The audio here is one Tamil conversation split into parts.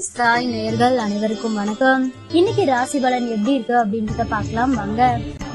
சாய் நேயர்கள் அனைவருக்கும் வணக்கம். இன்னைக்கு ராசி பலன் எப்படி இருக்கு அப்படின்றத பார்க்கலாம் வாங்க.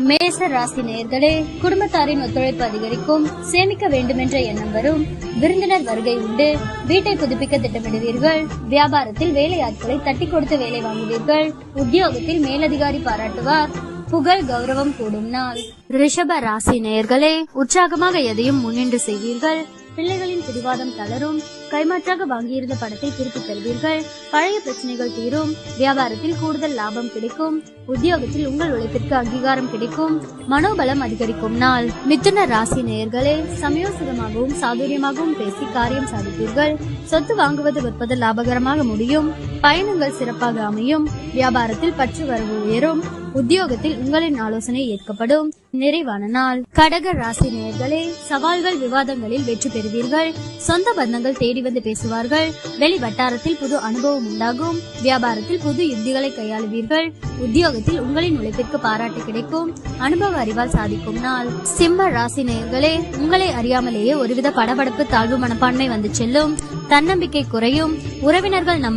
மேச ராசி நேயர்களே, குடும்பத்தாரின் ஒத்துழைப்பு அதிகரிக்கும், சேமிக்க வேண்டும் என்ற எண்ணம் வரும், விருந்தினர் வருகை உண்டு, வீட்டை புதுப்பிக்க திட்டமிடுவீர்கள், வியாபாரத்தில் வேலையாட்களை தட்டி கொடுத்து வேலை வாங்குவீர்கள், உத்தியோகத்தில் மேலதிகாரி பாராட்டுவார், புகழ் கௌரவம் கூடும் நாள். ரிஷப ராசி நேயர்களே, உற்சாகமாக எதையும் முன்னின்று செய்வீர்கள், பிள்ளைகளின் பிடிவாதம் தளரும், கைமாற்றாக வாங்கியிருந்த பணத்தை திருப்பி தருவீர்கள், பழைய பிரச்சனைகள் தீரும், வியாபாரத்தில் கூடுதல் லாபம் கிடைக்கும், உத்தியோகத்தில் உங்கள் உழைப்பிற்கு அங்கீகாரம் கிடைக்கும், மனோபலம் அதிகரிக்கும் நாள். மிதுன ராசி நேயர்களே, சமயோசிதமாகவும் சாதுரியமாகவும் பேசி காரியம் சாதிப்பீர்கள், சொத்து வாங்குவது விற்பது லாபகரமாக முடியும், பயணங்கள் சிறப்பாக அமையும், வியாபாரத்தில் பற்று வரவு உயரும், உத்தியோகத்தில் உங்களின் ஆலோசனை ஏற்கப்படும், நிறைவான நாள். கடக ராசி நேயர்களே, சவால்கள் விவாதங்களில் வெற்றி பெறுவீர்கள், சொந்த பந்தங்கள் தேடி வந்து பேசுவார்கள், வெளி வட்டாரத்தில் புது அனுபவம் உண்டாகும், வியாபாரத்தில் புது யுக்திகளை கையாளுவீர்கள், உத்தியோகத்தில் உங்களின் உழைப்பிற்கு பாராட்டு கிடைக்கும், அனுபவ அறிவால் சாதிக்கும் நாள். சிம்ம ராசி நேயர்களே, உங்களை அறியாமலேயே ஒருவித படபடப்பு தாழ்வு மனப்பான்மை வந்து செல்லும், தன்னம்பிக்கை குறையும், உறவினர்கள்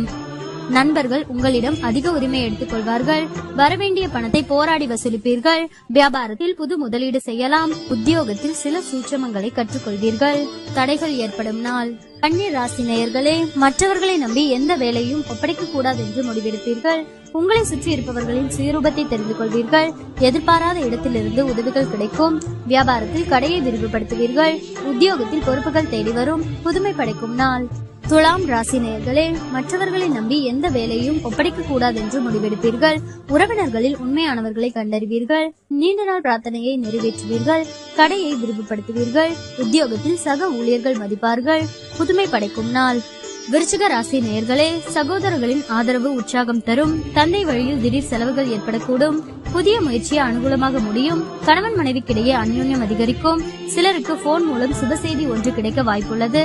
நண்பர்கள் உங்களிடம் அதிக உரிமை எடுத்துக் கொள்வார்கள், வரவேண்டிய பணத்தை போராடி வசூலிப்பீர்கள், வியாபாரத்தில் புது முதலீடு செய்யலாம், உத்தியோகத்தில் சில சூட்சமங்களை கற்றுக்கொள்வீர்கள், தடைகள் ஏற்படும் நாள். கன்னி ராசி நேயர்களே, மற்றவர்களை நம்பி எந்த வேலையும் ஒப்படைக்க கூடாது என்று முடிவெடுப்பீர்கள், உங்களை சுற்றி இருப்பவர்களின் சுயரூபத்தை தெரிந்து கொள்வீர்கள், எதிர்பாராத இடத்திலிருந்து உதவிகள் கிடைக்கும், வியாபாரத்தில் கடையை விரிவுபடுத்துவீர்கள், உத்தியோகத்தில் பொறுப்புகள் தேடி வரும், புதுமை படைக்கும் நாள். துலாம் ராசி நேயர்களே, மற்றவர்களை நம்பி எந்த வேலையும் ஒப்படைக்க கூடாது என்று முடிவெடுப்பீர்கள், உறவினர்களில் உண்மையானவர்களை கண்டறிவீர்கள், நீண்ட நாள் பிரார்த்தனையை நிறைவேற்றுவீர்கள், கடையை விரிவுபடுத்துவீர்கள், உத்தியோகத்தில் சக ஊழியர்கள் மதிப்பார்கள், புதுமை படைக்கும் நாள். விருச்சிக ராசி நேயர்களே, சகோதரர்களின் ஆதரவு உற்சாகம் தரும், தந்தை வழியில் திடீர் செலவுகள் ஏற்படக்கூடும், புதிய முயற்சியை அனுகூலமாக முடியும், கணவன் மனைவிக்கிடையே அந்யோன்யம் அதிகரிக்கும், சிலருக்கு போன் மூலம் சுப செய்தி ஒன்று கிடைக்க வாய்ப்புள்ளது,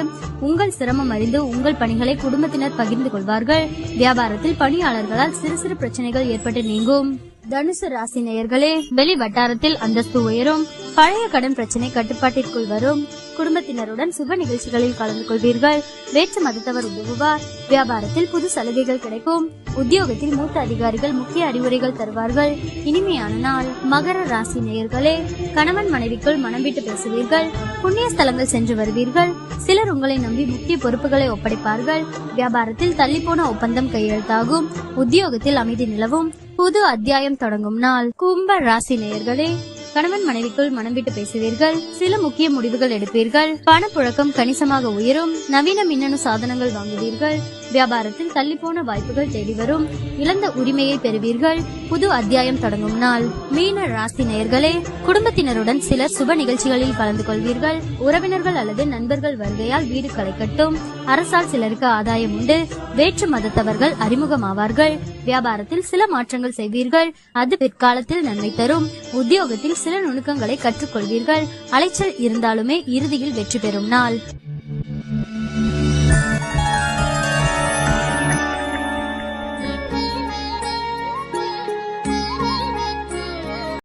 உங்கள் சிரமம் அறிந்து உங்கள் பணிகளை குடும்பத்தினர் பகிர்ந்து கொள்வார்கள், வியாபாரத்தில் பணியாளர்களால் சிறு சிறு பிரச்சனைகள் ஏற்பட்டு நீங்கும். தனுசு ராசி நேயர்களே, வெளி வட்டாரத்தில் அந்தஸ்து உயரும், பழைய கடன் பிரச்சனை கட்டுப்பாட்டிற்குள் வரும், குடும்பத்தினருடன் சுப நிகழ்ச்சிகளில் கலந்து கொள்வீர்கள், வேற்று மதத்தவர் உதவுவார், வியாபாரத்தில் புது சலுகைகள் கிடைக்கும், உத்தியோகத்தில் மூத்த அதிகாரிகள் முக்கிய அறிவுரைகள் தருவார்கள், இனிமையான நாள். மகர ராசி நேயர்களே, கணவன் மனைவிக்குள் மனம் விட்டு பேசுவீர்கள், புண்ணிய ஸ்தலங்கள் சென்று வருவீர்கள், சிலர் உங்களை நம்பி முக்கிய பொறுப்புகளை ஒப்படைப்பார்கள், வியாபாரத்தில் தள்ளிப்போன ஒப்பந்தம் கையெழுத்தாகும், உத்தியோகத்தில் அமைதி நிலவும், புது அத்தியாயம் தொடங்கும் நாள். கும்ப ராசி நேயர்களே, கணவன் மனைவிக்குள் மனம் விட்டு பேசுவீர்கள், சில முக்கிய முடிவுகள் எடுப்பீர்கள், பணப்புழக்கம் கணிசமாக உயரும், நவீன மின்னணு சாதனங்கள் வாங்குவீர்கள், வியாபாரத்தில் தள்ளிப்போன வாய்ப்புகள் தேடி வரும், இழந்த உரிமையை பெறுவீர்கள், புது அத்தியாயம் தொடங்கும் நாள். மீன ராசி நேயர்களே, குடும்பத்தினருடன் சிலர் சுப நிகழ்ச்சிகளில் கலந்து கொள்வீர்கள், உறவினர்கள் அல்லது நண்பர்கள் வருகையால் வீடு களை கட்டும், அரசால் சிலருக்கு ஆதாயம் உண்டு, வேற்று மதத்தவர்கள் அறிமுகமாவார்கள், வியாபாரத்தில் சில மாற்றங்கள் செய்வீர்கள், அது பிற்காலத்தில் நன்மை தரும், உத்தியோகத்தில் சில நுணுக்கங்களை கற்றுக்கொள்வீர்கள், அலைச்சல் இருந்தாலுமே இறுதியில் வெற்றி பெறும் நாள்.